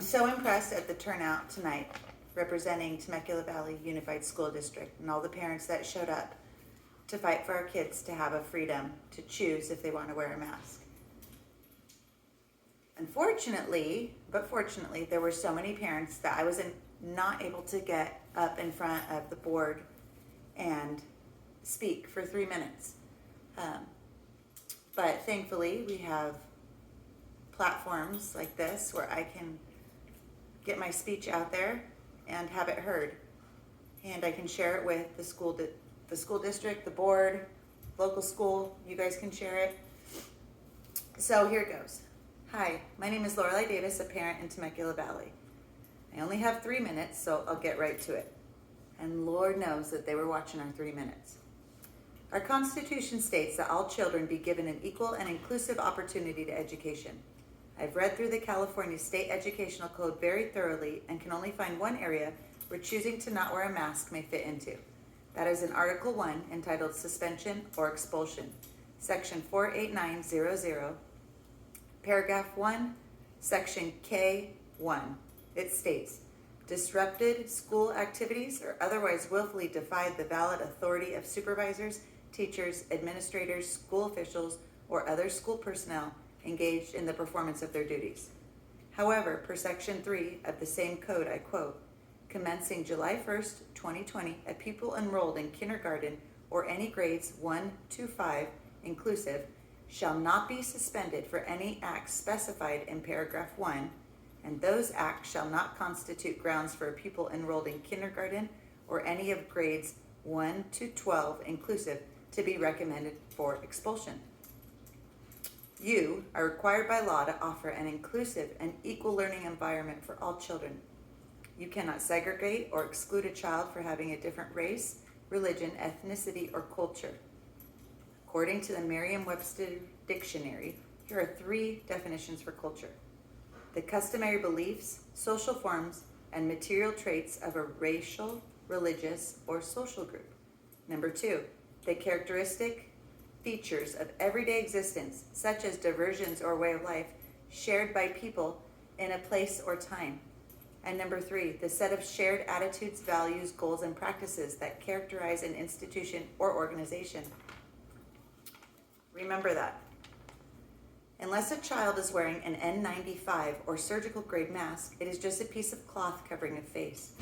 so impressed at the turnout tonight representing Temecula Valley Unified School District and all the parents that showed up to fight for our kids to have a freedom to choose if they want to wear a mask. Unfortunately, but fortunately, there were so many parents that I was not able to get up in front of the board and speak for 3 minutes. But thankfully, we have platforms like this where I can get my speech out there and have it heard. And I can share it with the school district, the board, local school. You guys can share it. So here it goes. Hi, my name is Lorelei Davis, a parent in Temecula Valley. I only have 3 minutes, so I'll get right to it. And Lord knows that they were watching our 3 minutes. Our Constitution states that all children be given an equal and inclusive opportunity to education. I've read through the California State Educational Code very thoroughly and can only find one area where choosing to not wear a mask may fit into. That is in Article 1, entitled Suspension or Expulsion, Section 48900, Paragraph 1, Section K1. It states, disrupted school activities or otherwise willfully defied the valid authority of supervisors, teachers, administrators, school officials, or other school personnel engaged in the performance of their duties. However, per Section 3 of the same code, I quote, commencing July 1st, 2020, a pupil enrolled in kindergarten or any grades 1 to 5 inclusive shall not be suspended for any acts specified in paragraph 1, and those acts shall not constitute grounds for a pupil enrolled in kindergarten or any of grades 1 to 12 inclusive to be recommended for expulsion. You are required by law to offer an inclusive and equal learning environment for all children. You cannot segregate or exclude a child for having a different race, religion, ethnicity, or culture. According to the Merriam-Webster Dictionary, here are 3 definitions for culture: the customary beliefs, social forms, and material traits of a racial, religious, or social group. Number 2, the characteristic features of everyday existence, such as diversions or way of life, shared by people in a place or time. And number 3, the set of shared attitudes, values, goals, and practices that characterize an institution or organization. Remember that. Unless a child is wearing an N95 or surgical grade mask, it is just a piece of cloth covering a face.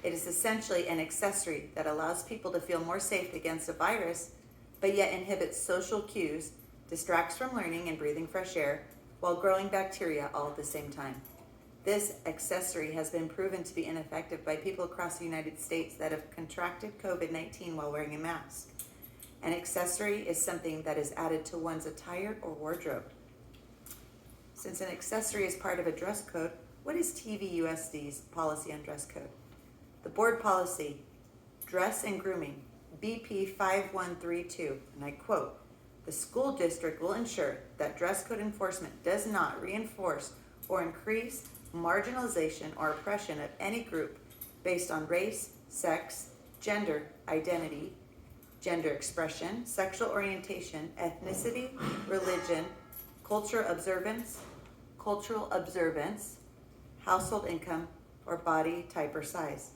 It is essentially an accessory that allows people to feel more safe against a virus, but yet inhibits social cues, distracts from learning and breathing fresh air, while growing bacteria all at the same time. This accessory has been proven to be ineffective by people across the United States that have contracted COVID-19 while wearing a mask. An accessory is something that is added to one's attire or wardrobe. Since an accessory is part of a dress code, what is tvusd's policy on dress code? The board policy, Dress and Grooming, BP 5132, and I quote, the school district will ensure that dress code enforcement does not reinforce or increase marginalization or oppression of any group based on race, sex, gender identity, gender expression, sexual orientation, ethnicity, religion, cultural observance, household income, or body type or size.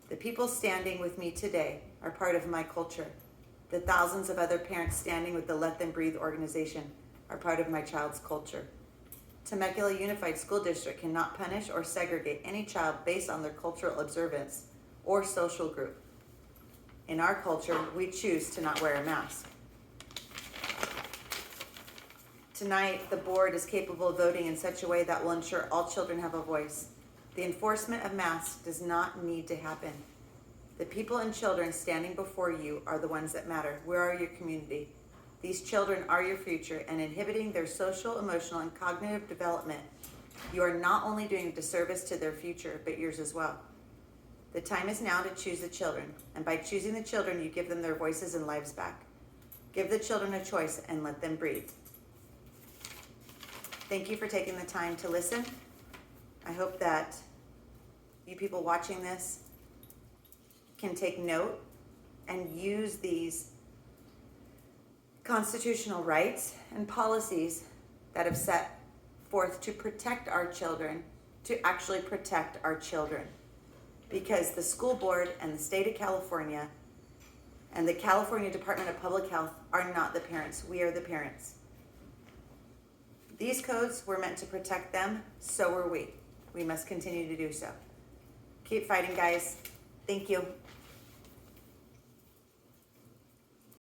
The people standing with me today are part of my culture. The thousands of other parents standing with the Let Them Breathe organization are part of my child's culture. Temecula Unified School District cannot punish or segregate any child based on their cultural observance or social group. In our culture, we choose to not wear a mask. Tonight, the board is capable of voting in such a way that will ensure all children have a voice. The enforcement of masks does not need to happen. The people and children standing before you are the ones that matter. We are your community. These children are your future, and inhibiting their social, emotional, and cognitive development, you are not only doing a disservice to their future, but yours as well. The time is now to choose the children, and by choosing the children, you give them their voices and lives back. Give the children a choice and let them breathe. Thank you for taking the time to listen. I hope that you people watching this can take note and use these constitutional rights and policies that have set forth to protect our children to actually protect our children. Because the school board and the state of California and the California Department of Public Health are not the parents. We are the parents. These codes were meant to protect them, so are we. We must continue to do so. Keep fighting, guys. Thank you.